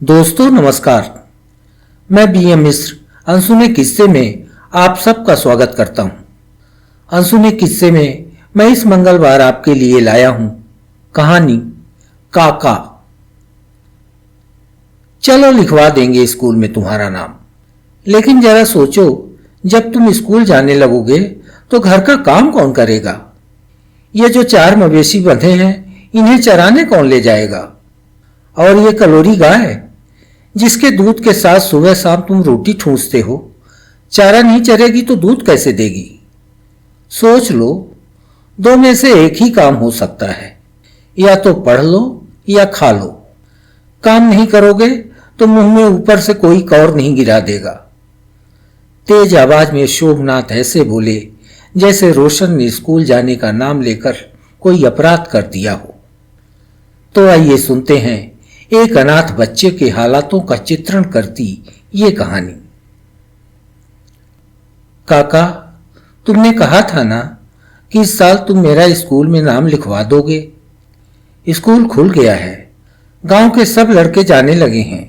दोस्तों नमस्कार। मैं बीएम मिश्र अनसुने किस्से में आप सबका स्वागत करता हूं। अनसुने किस्से में मैं इस मंगलवार आपके लिए लाया हूं कहानी काका। चलो लिखवा देंगे स्कूल में तुम्हारा नाम, लेकिन जरा सोचो, जब तुम स्कूल जाने लगोगे तो घर का काम कौन करेगा? ये जो 4 मवेशी बंधे हैं, इन्हें चराने कौन ले जाएगा? और ये कलोरी गाय जिसके दूध के साथ सुबह शाम तुम रोटी ठूंसते हो, चारा नहीं चरेगी तो दूध कैसे देगी? सोच लो, 2 में से एक ही काम हो सकता है, या तो पढ़ लो या खा लो। काम नहीं करोगे तो मुंह में ऊपर से कोई कौर नहीं गिरा देगा। तेज आवाज में शोभनाथ ऐसे बोले जैसे रोशन ने स्कूल जाने का नाम लेकर कोई अपराध कर दिया हो। तो आइए सुनते हैं एक अनाथ बच्चे के हालातों का चित्रण करती ये कहानी। काका, तुमने कहा था ना कि इस साल तुम मेरा स्कूल में नाम लिखवा दोगे। स्कूल खुल गया है, गांव के सब लड़के जाने लगे हैं।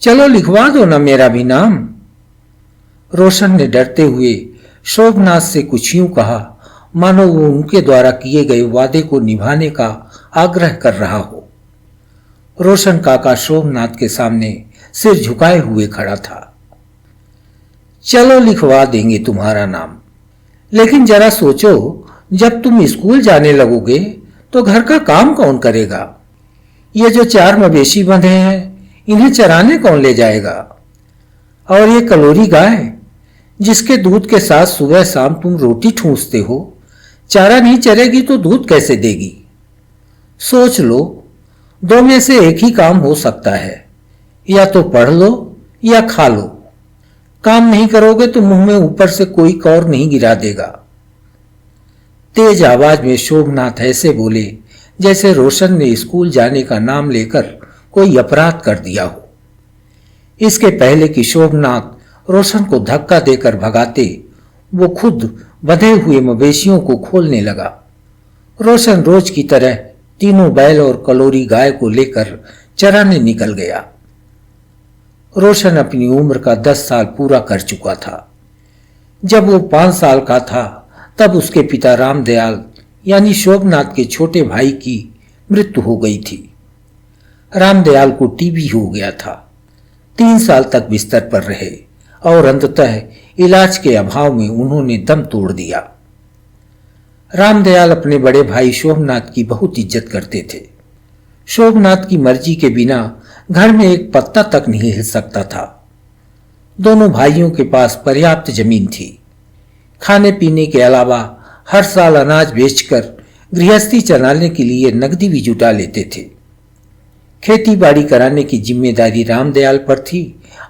चलो लिखवा दो ना मेरा भी नाम। रोशन ने डरते हुए शोभनाथ से कुछ यूं कहा मानो वो उनके द्वारा किए गए वादे को निभाने का आग्रह कर रहा हो। रोशन काका शोभनाथ के सामने सिर झुकाए हुए खड़ा था। चलो लिखवा देंगे तुम्हारा नाम, लेकिन जरा सोचो, जब तुम स्कूल जाने लगोगे तो घर का काम कौन करेगा? ये जो 4 मवेशी बंधे हैं, इन्हें चराने कौन ले जाएगा? और ये कलोरी गाय जिसके दूध के साथ सुबह शाम तुम रोटी ठूंसते हो, चारा नहीं चरेगी तो दूध कैसे देगी? सोच लो, 2 में से एक ही काम हो सकता है, या तो पढ़ लो या खा लो। काम नहीं करोगे तो मुंह में ऊपर से कोई कौर नहीं गिरा देगा। तेज आवाज में शोभनाथ ऐसे बोले जैसे रोशन ने स्कूल जाने का नाम लेकर कोई अपराध कर दिया हो। इसके पहले कि शोभनाथ रोशन को धक्का देकर भगाते, वो खुद बंधे हुए मवेशियों को खोलने लगा। रोशन रोज की तरह तीनों बैल और कलोरी गाय को लेकर चराने निकल गया। रोशन अपनी उम्र का 10 साल पूरा कर चुका था। जब वो 5 साल का था तब उसके पिता रामदयाल यानी शोभनाथ के छोटे भाई की मृत्यु हो गई थी। रामदयाल को टीबी हो गया था। 3 साल तक बिस्तर पर रहे और अंततः इलाज के अभाव में उन्होंने दम तोड़ दिया। रामदयाल अपने बड़े भाई शोभनाथ की बहुत इज्जत करते थे। शोभनाथ की मर्जी के बिना घर में एक पत्ता तक नहीं हिल सकता था। दोनों भाइयों के पास पर्याप्त जमीन थी। खाने पीने के अलावा हर साल अनाज बेचकर गृहस्थी चलाने के लिए नकदी भी जुटा लेते थे। खेती बाड़ी कराने की जिम्मेदारी रामदयाल पर थी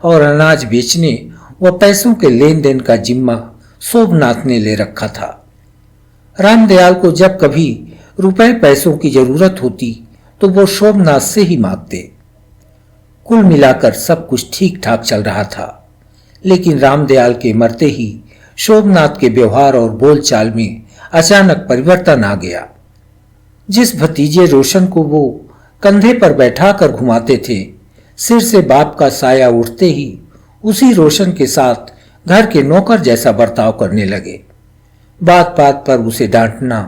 और अनाज बेचने व पैसों के लेन देन का जिम्मा शोभनाथ ने ले रखा था। रामदयाल को जब कभी रुपए पैसों की जरूरत होती तो वो शोभनाथ से ही मांगते। कुल मिलाकर सब कुछ ठीक ठाक चल रहा था, लेकिन रामदयाल के मरते ही शोभनाथ के व्यवहार और बोलचाल में अचानक परिवर्तन आ गया। जिस भतीजे रोशन को वो कंधे पर बैठाकर घुमाते थे, सिर से बाप का साया उठते ही उसी रोशन के साथ घर के नौकर जैसा बर्ताव करने लगे। बात बात पर उसे डांटना,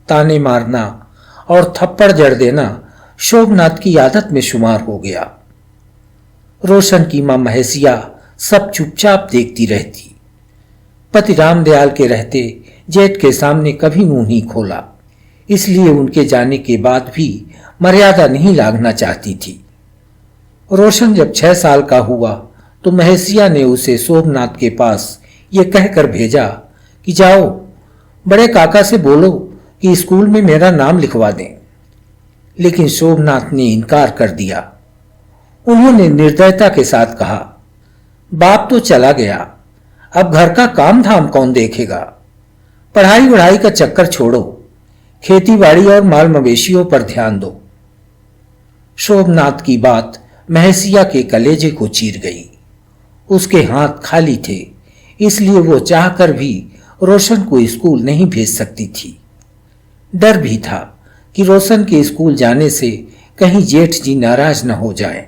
ताने मारना और थप्पड़ जड़ देना शोभनाथ की आदत में शुमार हो गया। रोशन की मां महेशिया सब चुपचाप देखती रहती। पति रामदयाल के रहते जेठ के सामने कभी मुंह नहीं खोला, इसलिए उनके जाने के बाद भी मर्यादा नहीं लागना चाहती थी। रोशन जब 6 साल का हुआ तो महेशिया ने उसे शोभनाथ के पास ये कहकर भेजा कि जाओ बड़े काका से बोलो कि स्कूल में मेरा नाम लिखवा दें। लेकिन शोभनाथ ने इनकार कर दिया। उन्होंने निर्दयता के साथ कहा, बाप तो चला गया, अब घर का काम धाम कौन देखेगा? पढ़ाई वढ़ाई का चक्कर छोड़ो, खेती बाड़ी और माल मवेशियों पर ध्यान दो। शोभनाथ की बात महेशिया के कलेजे को चीर गई। उसके हाथ खाली थे, इसलिए वो चाहकर भी रोशन को स्कूल नहीं भेज सकती थी। डर भी था कि रोशन के स्कूल जाने से कहीं जेठ जी नाराज न हो जाएं।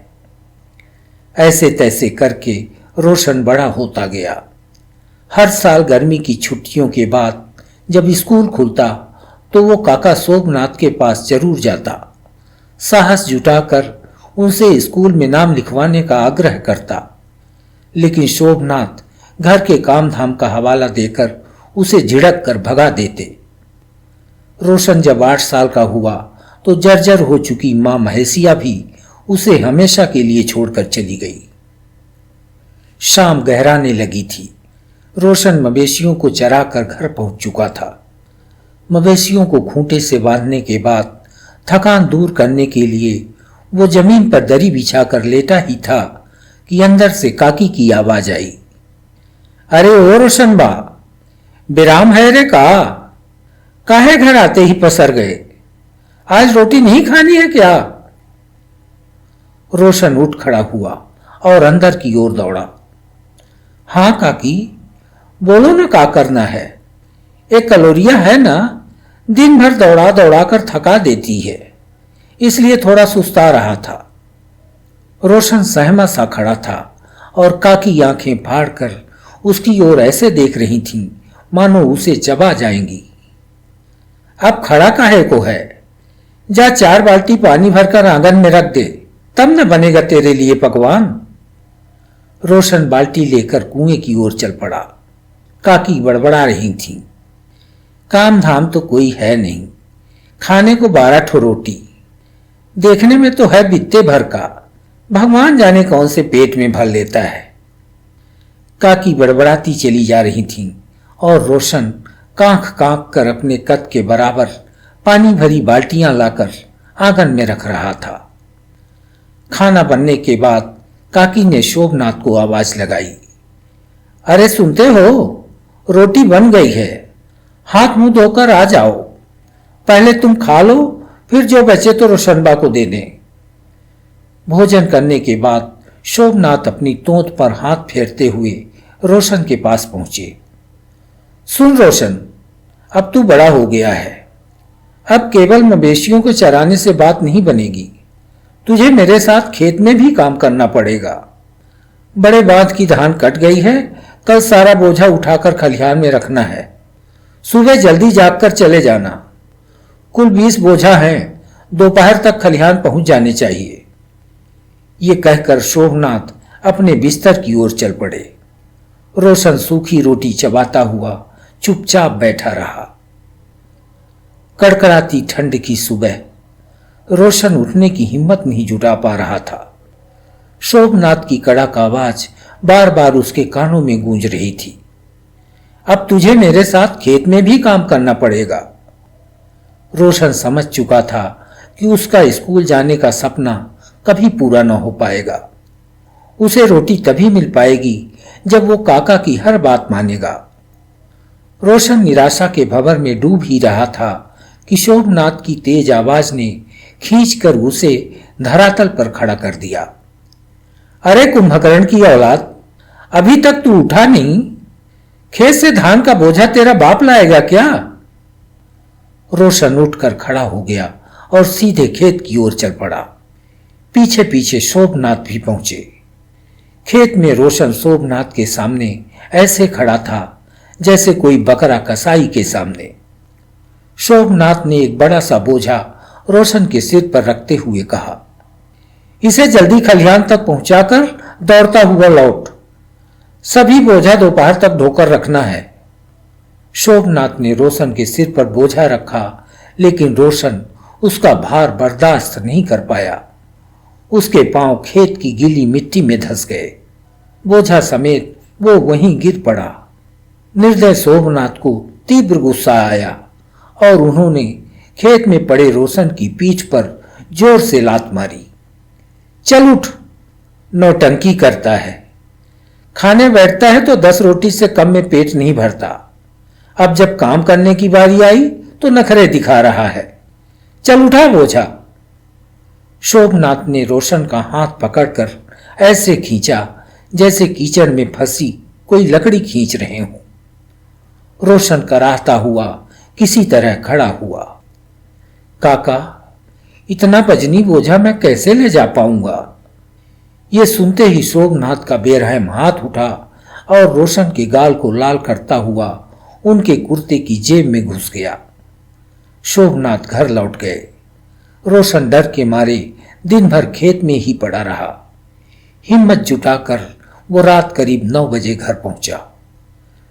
ऐसे तैसे करके रोशन बड़ा होता गया। हर साल गर्मी की छुट्टियों के बाद जब स्कूल खुलता तो वो काका शोभनाथ के पास जरूर जाता, साहस जुटाकर उनसे स्कूल में नाम लिखवाने का आग्रह करता। लेकिन शोभनाथ घर के काम धाम का हवाला देकर उसे झिड़क कर भगा देते। रोशन जब 8 साल का हुआ तो जर्जर हो चुकी मां महेशिया भी उसे हमेशा के लिए छोड़कर चली गई। शाम गहराने लगी थी। रोशन मवेशियों को चराकर घर पहुंच चुका था। मवेशियों को खूंटे से बांधने के बाद थकान दूर करने के लिए वो जमीन पर दरी बिछाकर लेटा ही था कि अंदर से काकी की आवाज आई। अरे ओ रोशन बा, विराम है रे का? काहे घर आते ही पसर गए? आज रोटी नहीं खानी है क्या? रोशन उठ खड़ा हुआ और अंदर की ओर दौड़ा। हाँ काकी, बोलो ना का करना है। एक कलोरिया है ना, दिन भर दौड़ा दौड़ा कर थका देती है, इसलिए थोड़ा सुस्ता रहा था। रोशन सहमा सा खड़ा था और काकी आंखें फाड़कर उसकी ओर ऐसे देख रही थीं मानो उसे चबा जाएंगी। अब खड़ा काहे को है? जा 4 बाल्टी पानी भरकर आंगन में रख दे, तब न बनेगा तेरे लिए पकवान। रोशन बाल्टी लेकर कुएं की ओर चल पड़ा। काकी बड़बड़ा रही थी। काम धाम तो कोई है नहीं, खाने को 12 ठो रोटी, देखने में तो है बित्ते भर का, भगवान जाने कौन से पेट में भर लेता है। काकी बड़बड़ाती चली जा रही थी और रोशन कांख कांख कर अपने कद के बराबर पानी भरी बाल्टियां लाकर आंगन में रख रहा था। खाना बनने के बाद काकी ने शोभनाथ को आवाज लगाई। अरे सुनते हो, रोटी बन गई है, हाथ मुंह धोकर आ जाओ। पहले तुम खा लो, फिर जो बचे तो रोशनबा को दे दें। भोजन करने के बाद शोभनाथ अपनी तोंत पर हाथ फेरते हुए रोशन के पास पहुंचे। सुन रोशन, अब तू बड़ा हो गया है। अब केवल मवेशियों को चराने से बात नहीं बनेगी, तुझे मेरे साथ खेत में भी काम करना पड़ेगा। बड़े बांध की धान कट गई है, कल सारा बोझा उठाकर खलिहान में रखना है। सुबह जल्दी जागकर चले जाना। कुल 20 बोझा हैं, दोपहर तक खलिहान पहुंच जाने चाहिए। ये कहकर शोभनाथ अपने बिस्तर की ओर चल पड़े। रोशन सूखी रोटी चबाता हुआ चुपचाप बैठा रहा। कड़कड़ाती ठंड की सुबह रोशन उठने की हिम्मत नहीं जुटा पा रहा था। शोभनाथ की कड़क आवाज बार बार उसके कानों में गूंज रही थी। अब तुझे मेरे साथ खेत में भी काम करना पड़ेगा। रोशन समझ चुका था कि उसका स्कूल जाने का सपना कभी पूरा न हो पाएगा। उसे रोटी तभी मिल पाएगी जब वो काका की हर बात मानेगा। रोशन निराशा के भंवर में डूब ही रहा था कि शोभनाथ की तेज आवाज ने खींचकर उसे धरातल पर खड़ा कर दिया। अरे कुंभकर्ण की औलाद, अभी तक तू उठा नहीं? खेत से धान का बोझा तेरा बाप लाएगा क्या? रोशन उठकर खड़ा हो गया और सीधे खेत की ओर चल पड़ा। पीछे पीछे शोभनाथ भी पहुंचे। खेत में रोशन शोभनाथ के सामने ऐसे खड़ा था जैसे कोई बकरा कसाई के सामने। शोभनाथ ने एक बड़ा सा बोझा रोशन के सिर पर रखते हुए कहा, इसे जल्दी खलिहान तक पहुंचाकर दौड़ता हुआ लौट। सभी बोझा दोपहर तक ढोकर रखना है। शोभनाथ ने रोशन के सिर पर बोझा रखा, लेकिन रोशन उसका भार बर्दाश्त नहीं कर पाया। उसके पांव खेत की गीली मिट्टी में धंस गए। बोझा समेत वो वहीं गिर पड़ा। निर्दय शोभनाथ को तीव्र गुस्सा आया और उन्होंने खेत में पड़े रोशन की पीठ पर जोर से लात मारी। चल उठ, नौटंकी करता है। खाने बैठता है तो 10 रोटी से कम में पेट नहीं भरता। अब जब काम करने की बारी आई तो नखरे दिखा रहा है। चल उठा बोझा। शोभनाथ ने रोशन का हाथ पकड़कर ऐसे खींचा जैसे कीचड़ में फंसी कोई लकड़ी खींच रहे हों। रोशन कराहता हुआ किसी तरह खड़ा हुआ। काका, इतना वजनी बोझा मैं कैसे ले जा पाऊंगा? ये सुनते ही शोभनाथ का बेरहम हाथ उठा और रोशन के गाल को लाल करता हुआ उनके कुर्ते की जेब में घुस गया। शोभनाथ घर लौट गए। रोशन डर के मारे दिन भर खेत में ही पड़ा रहा। हिम्मत जुटाकर वो रात करीब 9 बजे घर पहुंचा।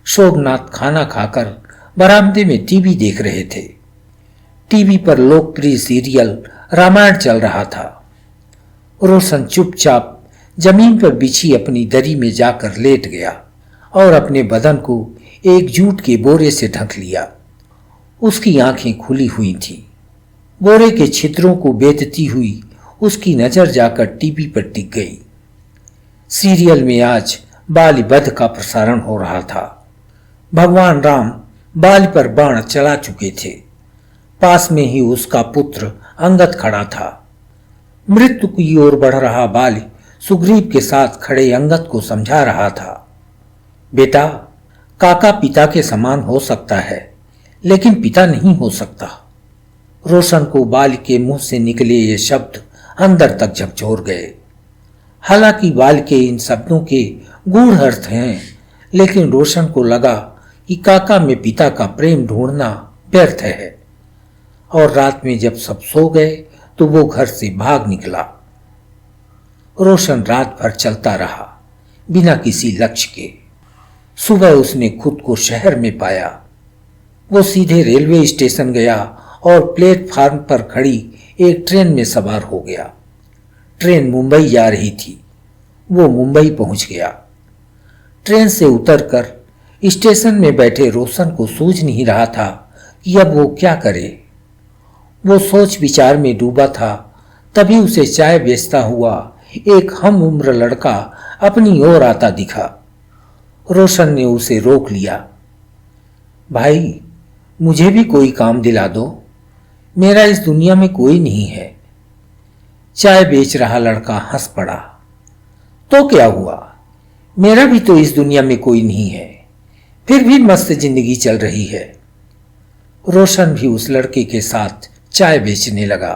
शोभनाथ खाना खाकर बरामदे में टीवी देख रहे थे। टीवी पर लोकप्रिय सीरियल रामायण चल रहा था। रोशन चुपचाप जमीन पर बिछी अपनी दरी में जाकर लेट गया और अपने बदन को एक जूट के बोरे से ढक लिया। उसकी आंखें खुली हुई थीं। बोरे के छिद्रों को बेधती हुई उसकी नजर जाकर टीवी पर टिक गई। सीरियल में आज बाली वध का प्रसारण हो रहा था। भगवान राम बाली पर बाण चला चुके थे। पास में ही उसका पुत्र अंगद खड़ा था। मृत्यु की ओर बढ़ रहा बाली सुग्रीव के साथ खड़े अंगद को समझा रहा था, बेटा, काका पिता के समान हो सकता है, लेकिन पिता नहीं हो सकता। रोशन को बाली के मुंह से निकले ये शब्द अंदर तक झकझोर गए। हालांकि बाली के इन शब्दों के गूढ़ अर्थ हैं, लेकिन रोशन को लगा कि काका में पिता का प्रेम ढूंढना व्यर्थ है। और रात में जब सब सो गए तो वो घर से भाग निकला। रोशन रात भर चलता रहा, बिना किसी लक्ष्य के। सुबह उसने खुद को शहर में पाया। वो सीधे रेलवे स्टेशन गया और प्लेटफार्म पर खड़ी एक ट्रेन में सवार हो गया। ट्रेन मुंबई जा रही थी। वो मुंबई पहुंच गया। ट्रेन से उतरकर स्टेशन में बैठे रोशन को सूझ नहीं रहा था कि अब वो क्या करे। वो सोच विचार में डूबा था, तभी उसे चाय बेचता हुआ एक हम उम्र लड़का अपनी ओर आता दिखा। रोशन ने उसे रोक लिया। भाई, मुझे भी कोई काम दिला दो, मेरा इस दुनिया में कोई नहीं है। चाय बेच रहा लड़का हंस पड़ा। तो क्या हुआ, मेरा भी तो इस दुनिया में कोई नहीं है, फिर भी मस्त जिंदगी चल रही है। रोशन भी उस लड़के के साथ चाय बेचने लगा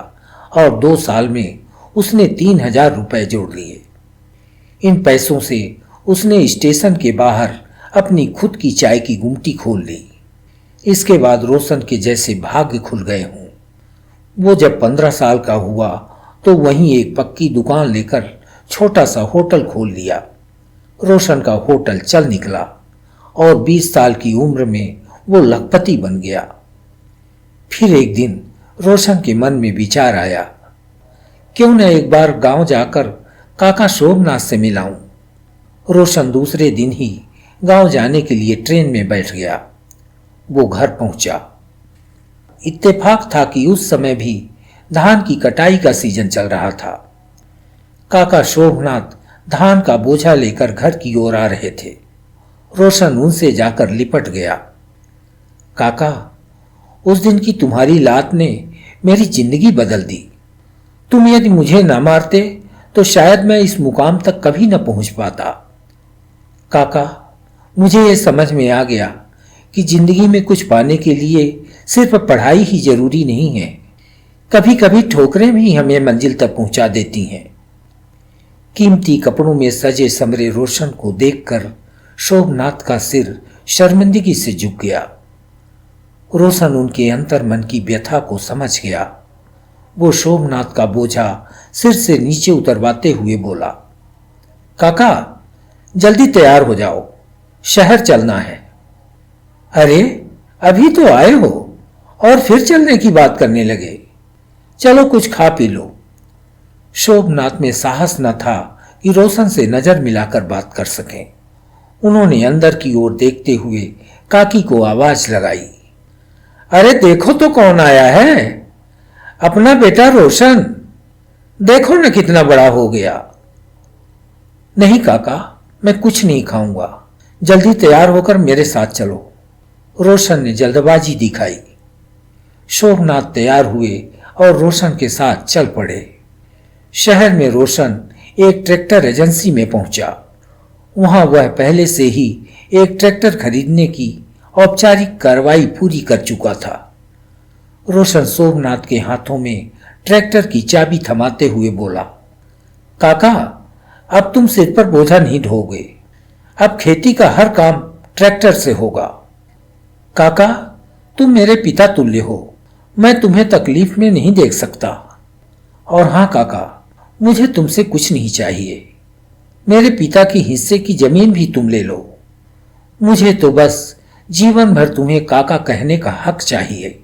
और 2 साल में उसने 3000 रुपए जोड़ लिए। इन पैसों से उसने स्टेशन के बाहर अपनी खुद की चाय की गुमटी खोल ली। इसके बाद रोशन के जैसे भाग्य खुल गए हों। वो जब 15 साल का हुआ तो वहीं एक पक्की दुकान लेकर छोटा सा होटल खोल लिया। रोशन का होटल चल निकला और 20 साल की उम्र में वो लखपति बन गया। फिर एक दिन रोशन के मन में विचार आया, क्यों न एक बार गांव जाकर काका शोभनाथ से मिलाऊं। रोशन दूसरे दिन ही गांव जाने के लिए ट्रेन में बैठ गया। वो घर पहुंचा। इत्तेफाक था कि उस समय भी धान की कटाई का सीजन चल रहा था। काका शोभनाथ धान का बोझा लेकर घर की ओर आ रहे थे। रोशन उनसे जाकर लिपट गया। काका, उस दिन की तुम्हारी लात ने मेरी जिंदगी बदल दी। तुम यदि मुझे न मारते तो शायद मैं इस मुकाम तक कभी न पहुंच पाता। काका, मुझे यह समझ में आ गया कि जिंदगी में कुछ पाने के लिए सिर्फ पढ़ाई ही जरूरी नहीं है। कभी कभी ठोकरें भी हमें मंजिल तक पहुंचा देती हैं। कीमती कपड़ों में सजे समरे रोशन को देखकर शोभनाथ का सिर शर्मिंदगी से झुक गया। रोशन उनके अंतर मन की व्यथा को समझ गया। वो शोभनाथ का बोझा सिर से नीचे उतरवाते हुए बोला, काका, जल्दी तैयार हो जाओ, शहर चलना है। अरे, अभी तो आए हो और फिर चलने की बात करने लगे। चलो कुछ खा पी लो। शोभनाथ में साहस न था कि रोशन से नजर मिलाकर बात कर सकें। उन्होंने अंदर की ओर देखते हुए काकी को आवाज लगाई, अरे देखो तो कौन आया है, अपना बेटा रोशन। देखो न कितना बड़ा हो गया। नहीं काका, मैं कुछ नहीं खाऊंगा, जल्दी तैयार होकर मेरे साथ चलो। रोशन ने जल्दबाजी दिखाई। शोभनाथ तैयार हुए और रोशन के साथ चल पड़े। शहर में रोशन एक ट्रैक्टर एजेंसी में पहुंचा। वहां वह पहले से ही एक ट्रैक्टर खरीदने की औपचारिक कार्रवाई पूरी कर चुका था। रोशन शोभनाथ के हाथों में ट्रैक्टर की चाबी थमाते हुए बोला, काका, अब तुम सिर पर बोझा नहीं ढोगे। अब खेती का हर काम ट्रैक्टर से होगा। काका, तुम मेरे पिता तुल्य हो, मैं तुम्हें तकलीफ में नहीं देख सकता। और हाँ काका, मुझे तुमसे कुछ नहीं चाहिए। मेरे पिता की हिस्से की जमीन भी तुम ले लो। मुझे तो बस जीवन भर तुम्हें काका कहने का हक चाहिए।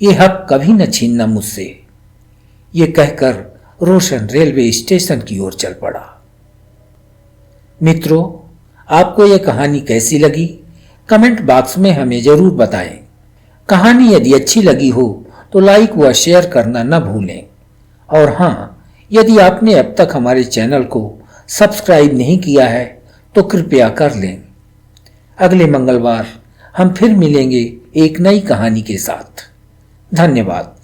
ये हक कभी न छीनना मुझसे। ये कहकर रोशन रेलवे स्टेशन की ओर चल पड़ा। मित्रों, आपको यह कहानी कैसी लगी कमेंट बॉक्स में हमें जरूर बताएं। कहानी यदि अच्छी लगी हो तो लाइक व शेयर करना न भूलें। और हाँ, यदि आपने अब तक हमारे चैनल को सब्सक्राइब नहीं किया है तो कृपया कर लें। अगले मंगलवार हम फिर मिलेंगे एक नई कहानी के साथ। धन्यवाद।